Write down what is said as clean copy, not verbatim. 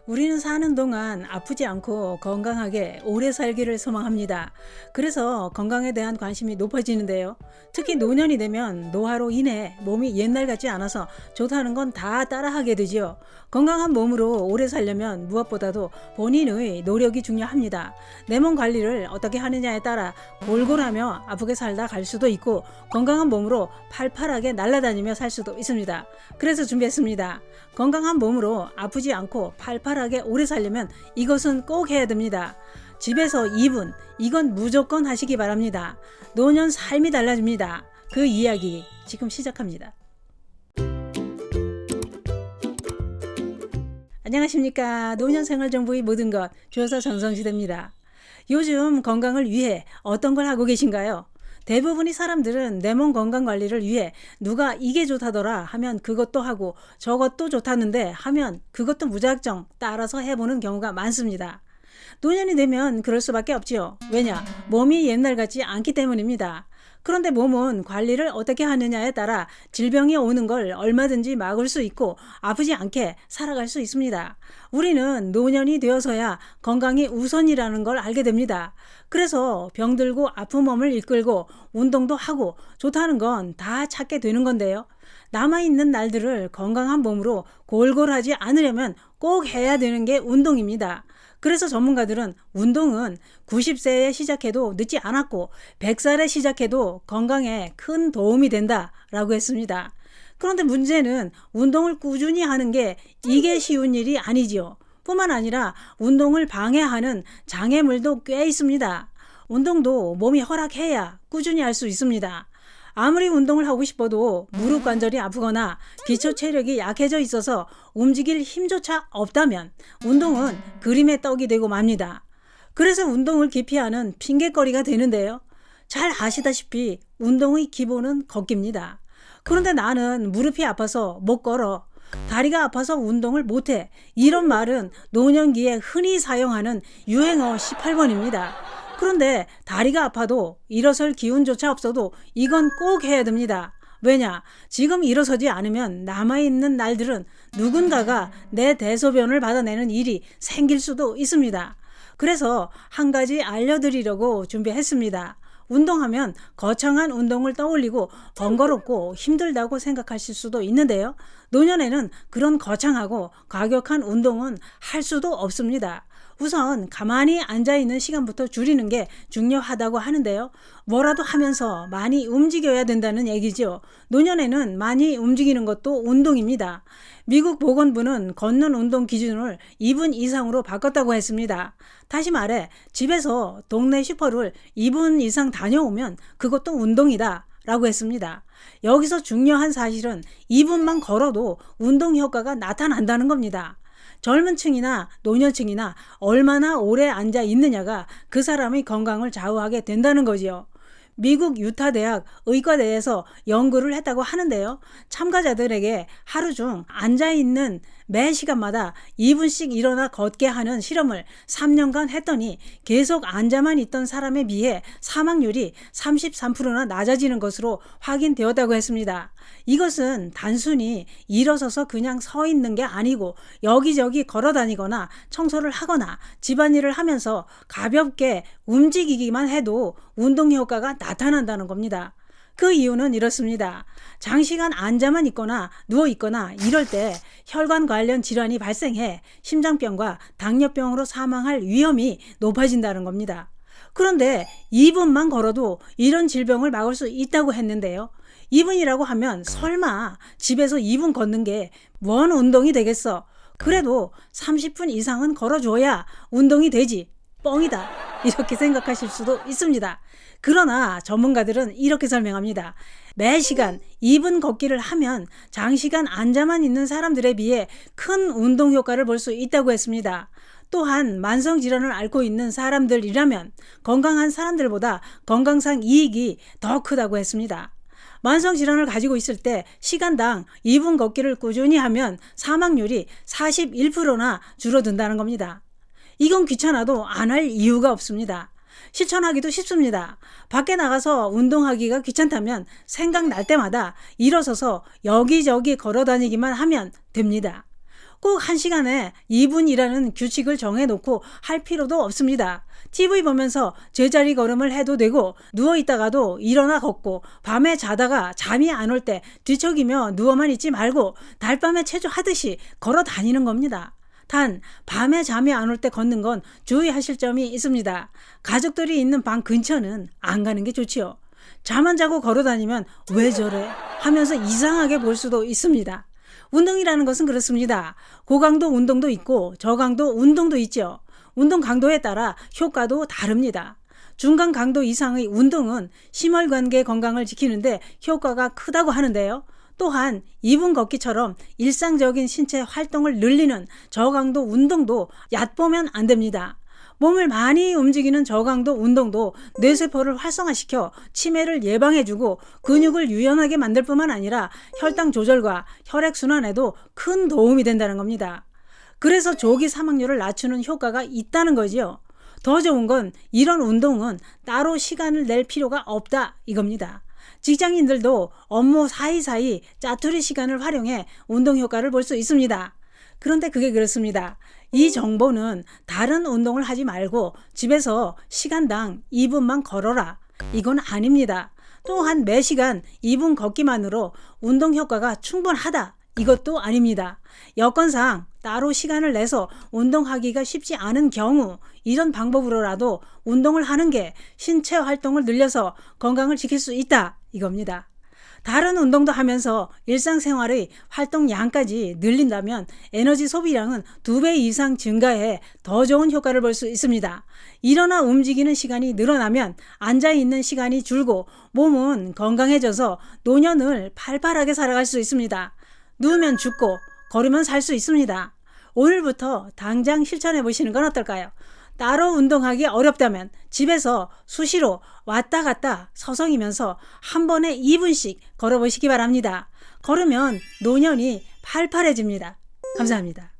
우리는 사는 동안 아프지 않고 건강하게 오래 살기를 소망합니다. 그래서 건강에 대한 관심이 높아지는데요. 특히 노년이 되면 노화로 인해 몸이 옛날 같지 않아서 좋다는 건 다 따라하게 되지요. 건강한 몸으로 오래 살려면 무엇보다도 본인의 노력이 중요합니다. 내 몸 관리를 어떻게 하느냐에 따라 골골하며 아프게 살다 갈 수도 있고 건강한 몸으로 팔팔하게 날아다니며 살 수도 있습니다. 그래서 준비했습니다. 건강한 몸으로 아프지 않고 팔팔하게 오래 살려면 이것은 꼭 해야 됩니다. 집에서 2분, 이건 무조건 하시기 바랍니다. 노년 삶이 달라집니다. 그 이야기 지금 시작합니다. 안녕하십니까. 노년생활정보의 모든 것 조여사 전성시대입니다. 요즘 건강을 위해 어떤 걸 하고 계신가요? 대부분의 사람들은 내 몸 건강 관리를 위해 누가 이게 좋다더라 하면 그것도 하고 저것도 좋다는데 하면 그것도 무작정 따라서 해보는 경우가 많습니다. 노년이 되면 그럴 수밖에 없지요. 왜냐? 몸이 옛날 같지 않기 때문입니다. 그런데 몸은 관리를 어떻게 하느냐에 따라 질병이 오는 걸 얼마든지 막을 수 있고 아프지 않게 살아갈 수 있습니다. 우리는 노년이 되어서야 건강이 우선이라는 걸 알게 됩니다. 그래서 병들고 아픈 몸을 이끌고 운동도 하고 좋다는 건 다 찾게 되는 건데요. 남아있는 날들을 건강한 몸으로 골골하지 않으려면 꼭 해야 되는 게 운동입니다. 그래서 전문가들은 운동은 90세에 시작해도 늦지 않았고 100살에 시작해도 건강에 큰 도움이 된다라고 했습니다. 그런데 문제는 운동을 꾸준히 하는 게 이게 쉬운 일이 아니지요. 뿐만 아니라 운동을 방해하는 장애물도 꽤 있습니다. 운동도 몸이 허락해야 꾸준히 할 수 있습니다. 아무리 운동을 하고 싶어도 무릎 관절이 아프거나 기초 체력이 약해져 있어서 움직일 힘조차 없다면 운동은 그림의 떡이 되고 맙니다. 그래서 운동을 기피하는 핑계거리가 되는데요. 잘 아시다시피 운동의 기본은 걷기입니다. 그런데 나는 무릎이 아파서 못 걸어. 다리가 아파서 운동을 못해. 이런 말은 노년기에 흔히 사용하는 유행어 18번입니다. 그런데 다리가 아파도 일어설 기운조차 없어도 이건 꼭 해야 됩니다. 왜냐? 지금 일어서지 않으면 남아있는 날들은 누군가가 내 대소변을 받아내는 일이 생길 수도 있습니다. 그래서 한 가지 알려드리려고 준비했습니다. 운동하면 거창한 운동을 떠올리고 번거롭고 힘들다고 생각하실 수도 있는데요. 노년에는 그런 거창하고 과격한 운동은 할 수도 없습니다. 우선 가만히 앉아있는 시간부터 줄이는 게 중요하다고 하는데요. 뭐라도 하면서 많이 움직여야 된다는 얘기죠. 노년에는 많이 움직이는 것도 운동입니다. 미국 보건부는 걷는 운동 기준을 2분 이상으로 바꿨다고 했습니다. 다시 말해 집에서 동네 슈퍼를 2분 이상 다녀오면 그것도 운동이다 라고 했습니다. 여기서 중요한 사실은 2분만 걸어도 운동 효과가 나타난다는 겁니다. 젊은 층이나 노년층이나 얼마나 오래 앉아 있느냐가 그 사람의 건강을 좌우하게 된다는 거지요. 미국 유타대학 의과대에서 연구를 했다고 하는데요. 참가자들에게 하루 중 앉아있는 매 시간마다 2분씩 일어나 걷게 하는 실험을 3년간 했더니 계속 앉아만 있던 사람에 비해 사망률이 33%나 낮아지는 것으로 확인되었다고 했습니다. 이것은 단순히 일어서서 그냥 서 있는 게 아니고 여기저기 걸어 다니거나 청소를 하거나 집안일을 하면서 가볍게 움직이기만 해도 운동 효과가 나타난다는 겁니다. 그 이유는 이렇습니다. 장시간 앉아만 있거나 누워 있거나 이럴 때 혈관 관련 질환이 발생해 심장병과 당뇨병으로 사망할 위험이 높아진다는 겁니다. 그런데 2분만 걸어도 이런 질병을 막을 수 있다고 했는데요. 2분이라고 하면 설마 집에서 2분 걷는 게 뭔 운동이 되겠어? 그래도 30분 이상은 걸어줘야 운동이 되지. 뻥이다. 이렇게 생각하실 수도 있습니다. 그러나 전문가들은 이렇게 설명합니다. 매 시간 2분 걷기를 하면 장시간 앉아만 있는 사람들에 비해 큰 운동 효과를 볼 수 있다고 했습니다. 또한 만성질환을 앓고 있는 사람들이라면 건강한 사람들보다 건강상 이익이 더 크다고 했습니다. 만성질환을 가지고 있을 때 시간당 2분 걷기를 꾸준히 하면 사망률이 41%나 줄어든다는 겁니다. 이건 귀찮아도 안 할 이유가 없습니다. 실천하기도 쉽습니다. 밖에 나가서 운동하기가 귀찮다면 생각날 때마다 일어서서 여기저기 걸어 다니기만 하면 됩니다. 꼭 1시간에 2분이라는 규칙을 정해놓고 할 필요도 없습니다. TV 보면서 제자리 걸음을 해도 되고 누워있다가도 일어나 걷고 밤에 자다가 잠이 안 올 때 뒤척이며 누워만 있지 말고 달밤에 체조하듯이 걸어 다니는 겁니다. 단 밤에 잠이 안 올 때 걷는 건 주의하실 점이 있습니다. 가족들이 있는 방 근처는 안 가는 게 좋지요. 잠 안 자고 걸어 다니면 왜 저래? 하면서 이상하게 볼 수도 있습니다. 운동이라는 것은 그렇습니다. 고강도 운동도 있고 저강도 운동도 있죠. 운동 강도에 따라 효과도 다릅니다. 중간 강도 이상의 운동은 심혈관계 건강을 지키는데 효과가 크다고 하는데요. 또한 2분 걷기처럼 일상적인 신체 활동을 늘리는 저강도 운동도 얕보면 안 됩니다. 몸을 많이 움직이는 저강도 운동도 뇌세포를 활성화시켜 치매를 예방해주고 근육을 유연하게 만들 뿐만 아니라 혈당 조절과 혈액순환에도 큰 도움이 된다는 겁니다. 그래서 조기 사망률을 낮추는 효과가 있다는 거지요. 더 좋은 건 이런 운동은 따로 시간을 낼 필요가 없다 이겁니다. 직장인들도 업무 사이사이 짜투리 시간을 활용해 운동 효과를 볼 수 있습니다. 그런데 그게 그렇습니다. 이 정보는 다른 운동을 하지 말고 집에서 시간당 2분만 걸어라. 이건 아닙니다. 또한 매시간 2분 걷기만으로 운동 효과가 충분하다. 이것도 아닙니다. 여건상 따로 시간을 내서 운동하기가 쉽지 않은 경우 이런 방법으로라도 운동을 하는 게 신체 활동을 늘려서 건강을 지킬 수 있다. 이겁니다. 다른 운동도 하면서 일상생활의 활동량까지 늘린다면 에너지 소비량은 2배 이상 증가해 더 좋은 효과를 볼 수 있습니다. 일어나 움직이는 시간이 늘어나면 앉아있는 시간이 줄고 몸은 건강해져서 노년을 팔팔하게 살아갈 수 있습니다. 누우면 죽고 걸으면 살 수 있습니다. 오늘부터 당장 실천해 보시는 건 어떨까요? 따로 운동하기 어렵다면 집에서 수시로 왔다 갔다 서성이면서 한 번에 2분씩 걸어보시기 바랍니다. 걸으면 노년이 팔팔해집니다. 감사합니다.